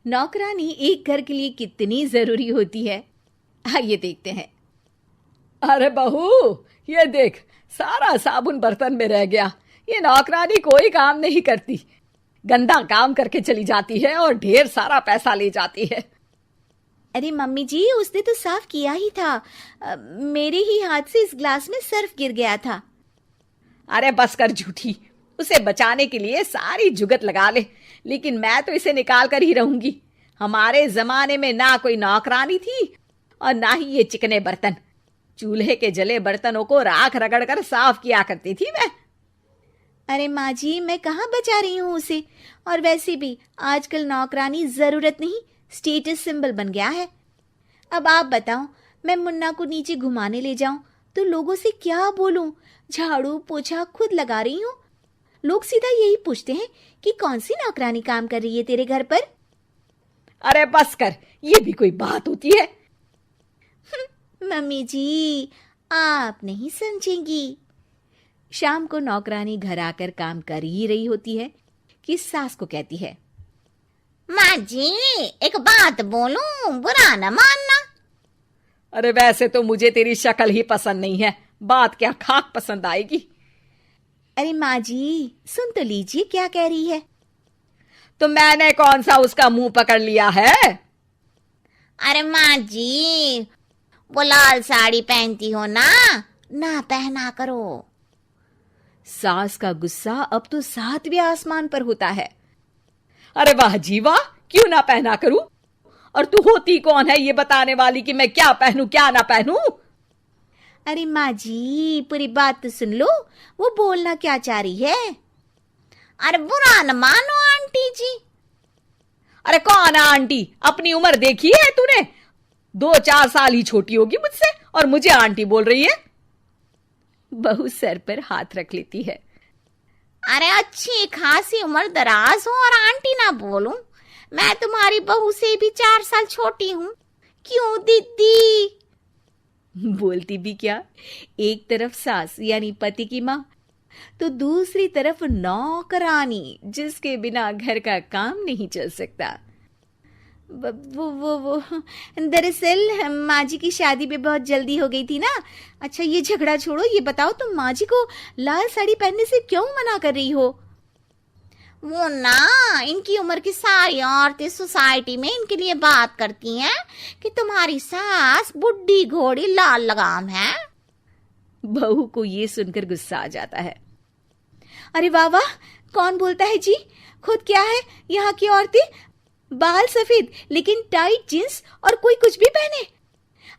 नौकरानी एक घर के लिए कितनी जरूरी होती है, आइए देखते हैं। अरे बहू, ये देख, सारा साबुन बर्तन में रह गया। ये नौकरानी कोई काम नहीं करती, गंदा काम करके चली जाती है और ढेर सारा पैसा ले जाती है। अरे मम्मी जी, उसने तो साफ किया ही था। मेरे ही हाथ से इस ग्लास में सर्फ गिर गया था। अरे बस कर झूठी, उसे बचाने के लिए सारी जुगत लगा ले, लेकिन मैं तो इसे निकाल कर ही रहूंगी। हमारे जमाने में ना कोई नौकरानी थी और ना ही ये चिकने बर्तन। चूल्हे के जले बर्तनों को राख रगड़ कर साफ किया करती थी मैं। अरे माँ जी, मैं कहाँ बचा रही हूँ उसे। और वैसे भी आजकल नौकरानी जरूरत नहीं, स्टेटस सिंबल बन गया है। अब आप बताओ, मैं मुन्ना को नीचे घुमाने ले जाऊं तो लोगों से क्या बोलूं? झाड़ू पोछा खुद लगा रही हूँ। लोग सीधा यही पूछते हैं कि कौन सी नौकरानी काम कर रही है तेरे घर पर। अरे बस कर, ये भी कोई बात होती है? मम्मी जी, आप नहीं समझेंगी। शाम को नौकरानी घर आकर काम कर ही रही होती है कि सास को कहती है, माँ जी, एक बात बोलूं, बुरा न मानना। अरे वैसे तो मुझे तेरी शक्ल ही पसंद नहीं है, बात क्या खाक पसंद आएगी। अरे माँ जी, सुन तो लीजिए क्या कह रही है। तो मैंने कौन सा उसका मुंह पकड़ लिया है? अरे माँ जी, वो लाल साड़ी पहनती हो ना पहना करो। सास का गुस्सा अब तो 7वें आसमान पर होता है। अरे वाह जी वाह, क्यों ना पहना करूं? और तू होती कौन है ये बताने वाली कि मैं क्या पहनूं क्या ना पहनूं? अरे माँ जी, पूरी बात तो सुन लो, वो बोलना क्या चाह रही है। अरे बुरा न मानो आंटी जी। अरे कौन है आंटी? अपनी उम्र देखी है तूने? 2-4 साल ही छोटी होगी मुझसे और मुझे आंटी बोल रही है। बहू सर पर हाथ रख लेती है। अरे अच्छी खासी उम्र दराज हो और आंटी ना बोलूं? मैं तुम्हारी बहू से भी 4 साल छोटी हूं। क्यों दीदी? बोलती भी क्या, एक तरफ सास यानी पति की माँ, तो दूसरी तरफ नौकरानी जिसके बिना घर का काम नहीं चल सकता। वो दरअसल माँ जी की शादी भी बहुत जल्दी हो गई थी ना। अच्छा ये झगड़ा छोड़ो, ये बताओ तुम माँ जी को लाल साड़ी पहनने से क्यों मना कर रही हो? वो ना, इनकी उम्र की सारी औरतें सोसाइटी में इनके लिए बात करती हैं कि तुम्हारी सास बुढ़ी घोड़ी लाल लगाम है। बहू को ये सुनकर गुस्सा आ जाता है। अरे वाह वाह, कौन बोलता है जी? खुद क्या है यहाँ की औरतें, बाल सफेद लेकिन टाइट जींस और कोई कुछ भी पहने।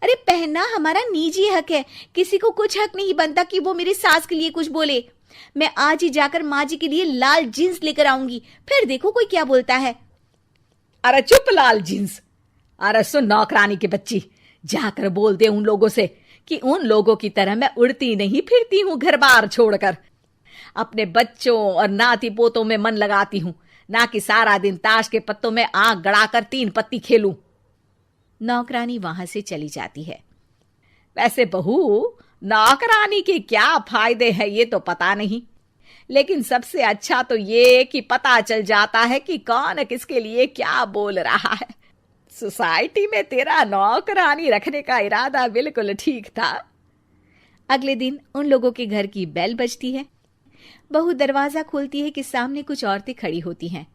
अरे पहनना हमारा निजी हक है, किसी को कुछ हक नहीं बनता कि वो मेरी सास के लिए कुछ बोले। मैं आज ही जाकर माँ जी के लिए लाल जींस लेकर आऊंगी, फिर देखो कोई क्या बोलता है। अरे चुप लाल जींस। अरे सुन नौकरानी की बच्ची, जाकर बोल दे उन लोगों से कि उन लोगों की तरह मैं उड़ती नहीं फिरती हूं घर बार छोड़कर। अपने बच्चों और नाती पोतों में मन लगाती हूं, ना कि सारा दिन ताश के पत्तों में आंख गड़ाकर 3 पत्ती खेलूं। नौकरानी वहां से चली जाती है। वैसे बहू, नौकरानी के क्या फायदे हैं ये तो पता नहीं, लेकिन सबसे अच्छा तो ये कि पता चल जाता है कि कौन किसके लिए क्या बोल रहा है। सोसाइटी में तेरा नौकरानी रखने का इरादा बिल्कुल ठीक था। अगले दिन उन लोगों के घर की बेल बजती है। बहू दरवाजा खोलती है कि सामने कुछ औरतें खड़ी होती हैं।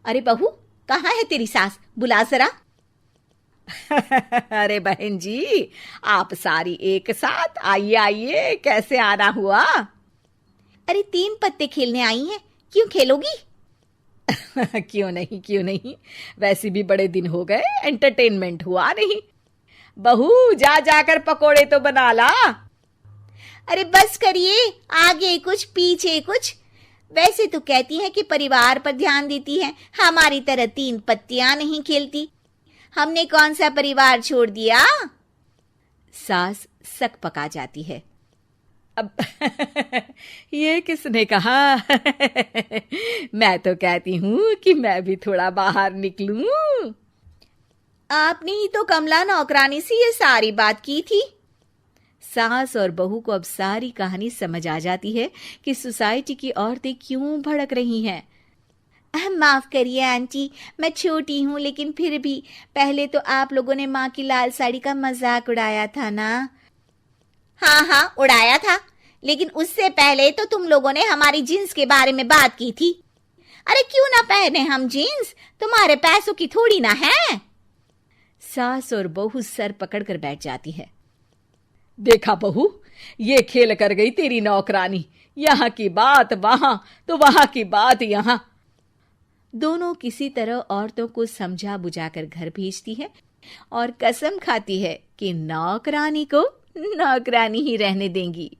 अरे बहू, कहाँ है तेरी सास? बुला जरा। अरे बहन जी, आप सारी एक साथ आइए आइए, कैसे आना हुआ? अरे 3 पत्ते खेलने आई हैं, क्यों खेलोगी? क्यों नहीं क्यों नहीं, वैसे भी बड़े दिन हो गए, एंटरटेनमेंट हुआ नहीं। बहू जा जाकर पकोड़े तो बना ला। अरे बस करिए, आगे कुछ पीछे कुछ। वैसे तो कहती हैं कि परिवार पर ध्यान देती हैं, हमारी तरह 3 पत्तियां नहीं खेलती। हमने कौन सा परिवार छोड़ दिया? सास सक पका जाती है। अब ये किसने कहा? मैं तो कहती हूं कि मैं भी थोड़ा बाहर निकलूं। आपने ही तो कमला नौकरानी से ये सारी बात की थी। सास और बहू को अब सारी कहानी समझ आ जाती है कि सोसाइटी की औरतें क्यों भड़क रही हैं। माफ करिए आंटी, मैं छोटी हूँ लेकिन फिर भी पहले तो आप लोगों ने माँ की लाल साड़ी का मजाक उड़ाया था ना। हाँ हाँ, उड़ाया था, लेकिन उससे पहले तो तुम लोगों ने हमारी जीन्स के बारे में बात की थी। अरे क्यों ना पहने हम जीन्स, तुम्हारे पैसों की थोड़ी ना है। सास और बहू सर पकड़ कर बैठ जाती है। देखा बहू, ये खेल कर गई तेरी नौकरानी, यहाँ की बात वहां तो वहां की बात यहाँ। दोनों किसी तरह औरतों को समझा बुझाकर घर भेजती है और कसम खाती है कि नौकरानी को नौकरानी ही रहने देंगी।